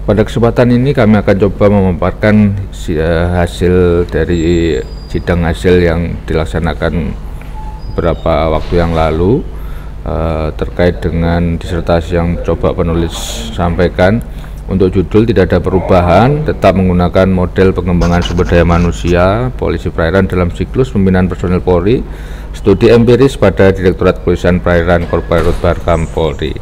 Pada kesempatan ini kami akan coba memaparkan hasil dari sidang hasil yang dilaksanakan beberapa waktu yang lalu terkait dengan disertasi yang coba penulis sampaikan. Untuk judul tidak ada perubahan, tetap menggunakan model pengembangan sumber daya manusia Polisi Perairan dalam siklus pembinaan personil Polri, studi empiris pada Direktorat Kepolisian Perairan Korps Barkam Polri.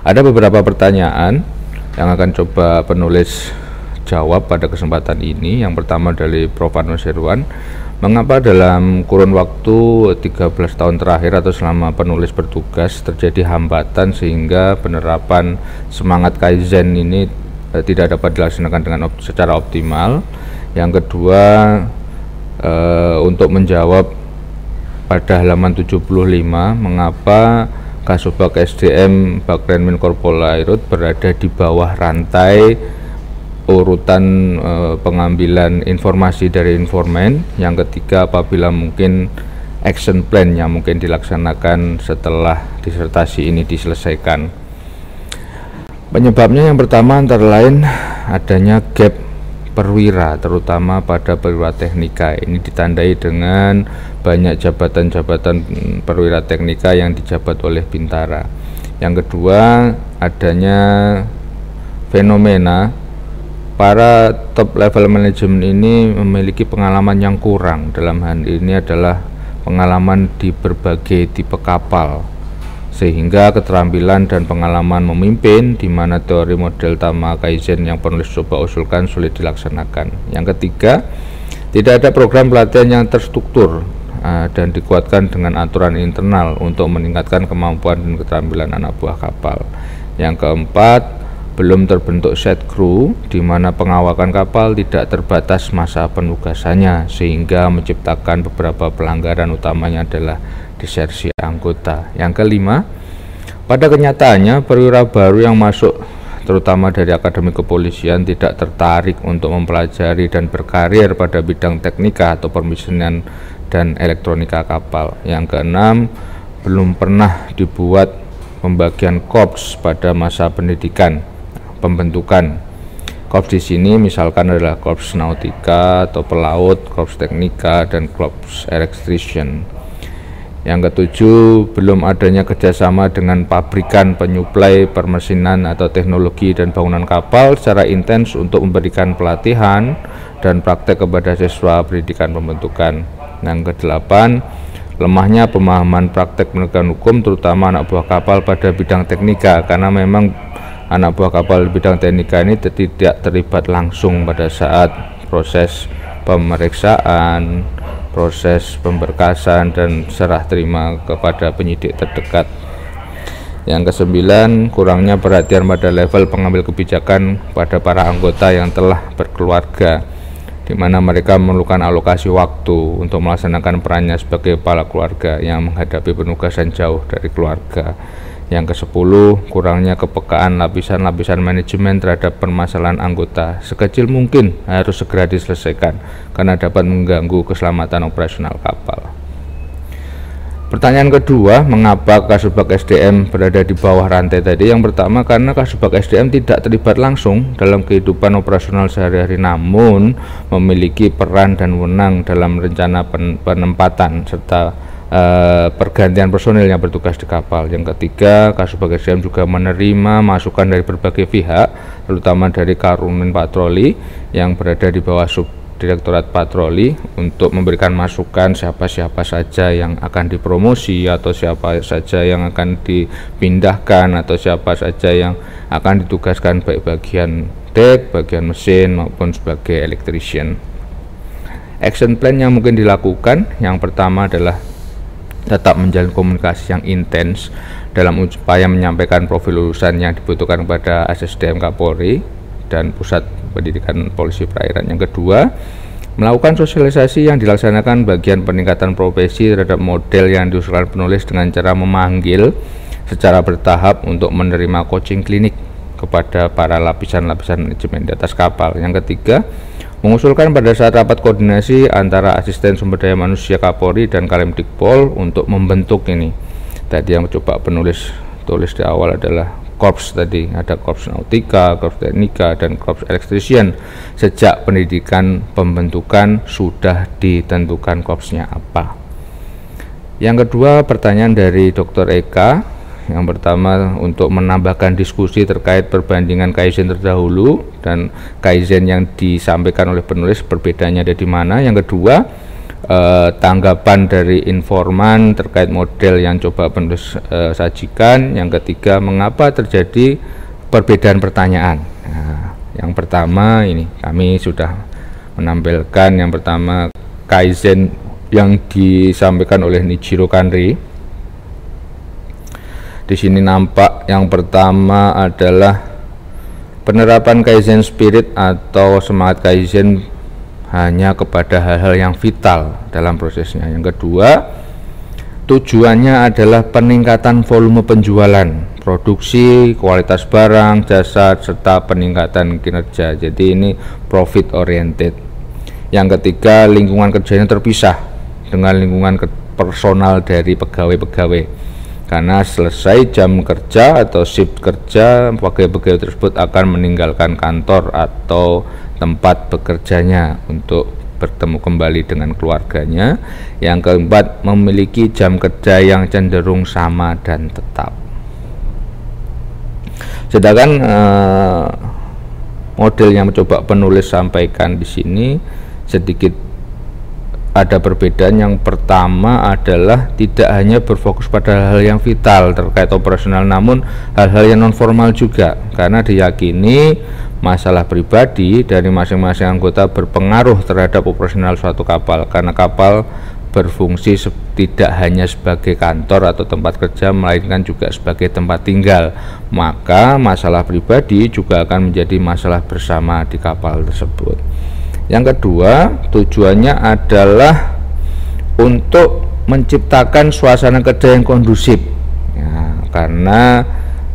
Ada beberapa pertanyaan yang akan coba penulis jawab pada kesempatan ini. Yang pertama dari Prof. Nusirwan, mengapa dalam kurun waktu 13 tahun terakhir atau selama penulis bertugas terjadi hambatan sehingga penerapan semangat Kaizen ini tidak dapat dilaksanakan dengan secara optimal. Yang kedua, untuk menjawab pada halaman 75, mengapa Kasubag SDM Bakrenmin Korpolairut berada di bawah rantai urutan pengambilan informasi dari informan. Yang ketiga, apabila mungkin action plan yang mungkin dilaksanakan setelah disertasi ini diselesaikan. Penyebabnya yang pertama antara lain adanya gap perwira, terutama pada perwira teknika. Ini ditandai dengan banyak jabatan-jabatan perwira teknika yang dijabat oleh Bintara. Yang kedua, adanya fenomena para top level manajemen ini memiliki pengalaman yang kurang. Dalam hal ini adalah pengalaman di berbagai tipe kapal, sehingga keterampilan dan pengalaman memimpin di mana teori model Tama Kaizen yang penulis coba usulkan sulit dilaksanakan. Yang ketiga, tidak ada program pelatihan yang terstruktur dan dikuatkan dengan aturan internal untuk meningkatkan kemampuan dan keterampilan anak buah kapal. Yang keempat, belum terbentuk set crew di mana pengawakan kapal tidak terbatas masa penugasannya, sehingga menciptakan beberapa pelanggaran, utamanya adalah desersi anggota. Yang kelima, pada kenyataannya perwira baru yang masuk terutama dari Akademi Kepolisian tidak tertarik untuk mempelajari dan berkarir pada bidang teknika atau permesinan dan elektronika kapal. Yang keenam, belum pernah dibuat pembagian korps pada masa pendidikan pembentukan. Korps di sini misalkan adalah korps nautika atau pelaut, korps teknika, dan korps electrician. Yang ketujuh, belum adanya kerjasama dengan pabrikan penyuplai permesinan atau teknologi dan bangunan kapal secara intens untuk memberikan pelatihan dan praktek kepada siswa pendidikan pembentukan. Yang kedelapan, lemahnya pemahaman praktek penegakan hukum terutama anak buah kapal pada bidang teknika, karena memang anak buah kapal di bidang teknika ini tidak terlibat langsung pada saat proses pemeriksaan, proses pemberkasan, dan serah terima kepada penyidik terdekat. Yang kesembilan, kurangnya perhatian pada level pengambil kebijakan pada para anggota yang telah berkeluarga, di mana mereka memerlukan alokasi waktu untuk melaksanakan perannya sebagai kepala keluarga yang menghadapi penugasan jauh dari keluarga. Yang ke-10, kurangnya kepekaan lapisan-lapisan manajemen terhadap permasalahan anggota sekecil mungkin harus segera diselesaikan karena dapat mengganggu keselamatan operasional kapal. Pertanyaan kedua, mengapa Kasubag SDM berada di bawah rantai tadi? Yang pertama, karena Kasubag SDM tidak terlibat langsung dalam kehidupan operasional sehari-hari, namun memiliki peran dan wewenang dalam rencana penempatan serta pergantian personil yang bertugas di kapal. Yang ketiga, Kasubag SDM juga menerima masukan dari berbagai pihak, terutama dari Karunin Patroli yang berada di bawah Subdirektorat Patroli, untuk memberikan masukan siapa-siapa saja yang akan dipromosi atau siapa saja yang akan dipindahkan atau siapa saja yang akan ditugaskan baik bagian dek, bagian mesin maupun sebagai electrician. Action plan yang mungkin dilakukan, yang pertama adalah tetap menjalin komunikasi yang intens dalam upaya menyampaikan profil lulusan yang dibutuhkan kepada ASDM Kapolri dan Pusat Pendidikan Polisi Perairan. Yang kedua, melakukan sosialisasi yang dilaksanakan bagian peningkatan profesi terhadap model yang diusulkan penulis dengan cara memanggil secara bertahap untuk menerima coaching klinik kepada para lapisan-lapisan manajemen di atas kapal. Yang ketiga, mengusulkan pada saat rapat koordinasi antara asisten sumber daya manusia Kapolri dan Kalemdikpol untuk membentuk ini. Tadi yang coba penulis tulis di awal adalah korps tadi, ada korps nautika, korps teknika, dan korps electrician. Sejak pendidikan pembentukan sudah ditentukan korpsnya apa. Yang kedua, pertanyaan dari Dr. Eka. Yang pertama, untuk menambahkan diskusi terkait perbandingan Kaizen terdahulu dan Kaizen yang disampaikan oleh penulis, perbedaannya ada di mana. Yang kedua, tanggapan dari informan terkait model yang coba penulis sajikan. Yang ketiga, mengapa terjadi perbedaan pertanyaan. Nah, yang pertama ini kami sudah menampilkan yang pertama Kaizen yang disampaikan oleh Nichiro Kanri. Di sini nampak yang pertama adalah penerapan Kaizen Spirit atau semangat Kaizen hanya kepada hal-hal yang vital dalam prosesnya. Yang kedua, tujuannya adalah peningkatan volume penjualan, produksi, kualitas barang, jasa, serta peningkatan kinerja. Jadi ini profit oriented. Yang ketiga, lingkungan kerjanya terpisah dengan lingkungan personal dari pegawai-pegawai. Karena selesai jam kerja atau shift kerja, pegawai-pegawai tersebut akan meninggalkan kantor atau tempat bekerjanya untuk bertemu kembali dengan keluarganya. Yang keempat, memiliki jam kerja yang cenderung sama dan tetap. Sedangkan model yang mencoba penulis sampaikan di sini sedikit ada perbedaan. Yang pertama adalah tidak hanya berfokus pada hal yang vital terkait operasional, namun hal-hal yang non formal juga, karena diyakini masalah pribadi dari masing-masing anggota berpengaruh terhadap operasional suatu kapal, karena kapal berfungsi tidak hanya sebagai kantor atau tempat kerja, melainkan juga sebagai tempat tinggal. Maka masalah pribadi juga akan menjadi masalah bersama di kapal tersebut. Yang kedua, tujuannya adalah untuk menciptakan suasana kerja yang kondusif ya, karena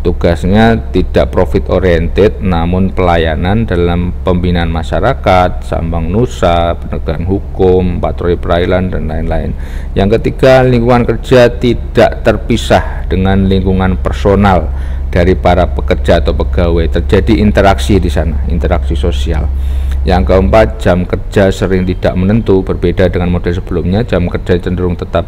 tugasnya tidak profit oriented namun pelayanan dalam pembinaan masyarakat, sambang nusa, penegakan hukum, patroli perairan, dan lain-lain. Yang ketiga, lingkungan kerja tidak terpisah dengan lingkungan personal dari para pekerja atau pegawai, terjadi interaksi di sana, interaksi sosial. Yang keempat, jam kerja sering tidak menentu, berbeda dengan model sebelumnya. Jam kerja cenderung tetap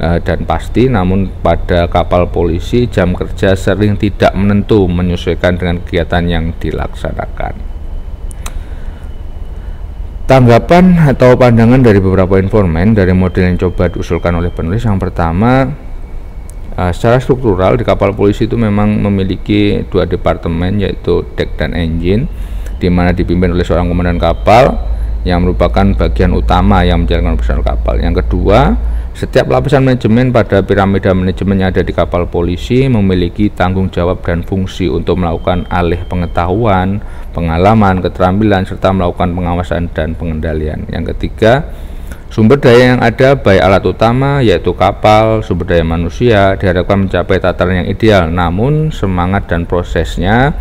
dan pasti, namun pada kapal polisi jam kerja sering tidak menentu, menyesuaikan dengan kegiatan yang dilaksanakan. Tanggapan atau pandangan dari beberapa informan dari model yang coba diusulkan oleh penulis. Yang pertama, secara struktural di kapal polisi itu memang memiliki dua departemen, yaitu dek dan engine, di mana dipimpin oleh seorang komandan kapal yang merupakan bagian utama yang menjalankan operasional kapal. Yang kedua, setiap lapisan manajemen pada piramida manajemen yang ada di kapal polisi memiliki tanggung jawab dan fungsi untuk melakukan alih pengetahuan, pengalaman, keterampilan, serta melakukan pengawasan dan pengendalian. Yang ketiga, sumber daya yang ada, baik alat utama yaitu kapal, sumber daya manusia, diharapkan mencapai tataran yang ideal, namun semangat dan prosesnya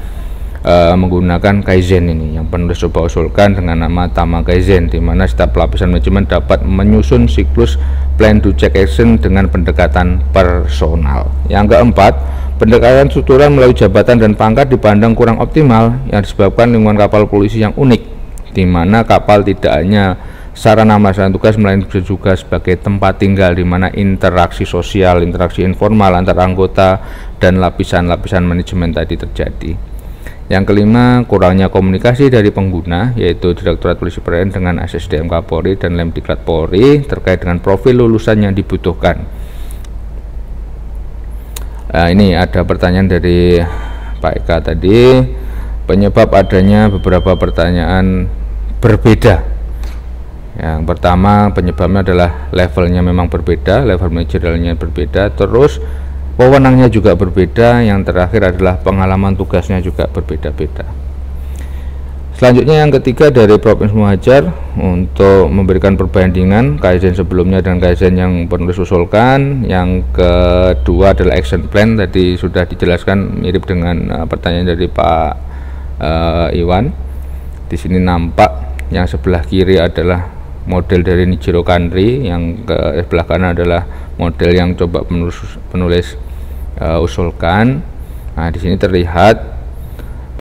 menggunakan Kaizen ini yang penulis coba usulkan dengan nama Tama Kaizen, di mana setiap lapisan manajemen dapat menyusun siklus plan do check action dengan pendekatan personal. Yang keempat, pendekatan struktural melalui jabatan dan pangkat dipandang kurang optimal yang disebabkan lingkungan kapal polisi yang unik, di mana kapal tidak hanya sarana melaksanakan tugas melainkan juga sebagai tempat tinggal, di mana interaksi sosial, interaksi informal antar anggota dan lapisan-lapisan manajemen tadi terjadi. Yang kelima, kurangnya komunikasi dari pengguna, yaitu Direktorat Polisi Perairan dengan ASSDM Kapolri dan Lemdiklat Polri terkait dengan profil lulusan yang dibutuhkan. Ini ada pertanyaan dari Pak Eka tadi, penyebab adanya beberapa pertanyaan berbeda. Yang pertama, penyebabnya adalah levelnya memang berbeda, level manajerialnya berbeda, terus wewenangnya juga berbeda. Yang terakhir adalah pengalaman tugasnya juga berbeda-beda. Selanjutnya yang ketiga dari Prof. Muhajar untuk memberikan perbandingan Kaizen sebelumnya dan Kaizen yang penulis usulkan. Yang kedua adalah action plan, tadi sudah dijelaskan mirip dengan pertanyaan dari Pak Iwan. Di sini nampak yang sebelah kiri adalah model dari Nichiro Kanri, yang ke sebelah kanan adalah model yang coba penulis usulkan. Nah, di sini terlihat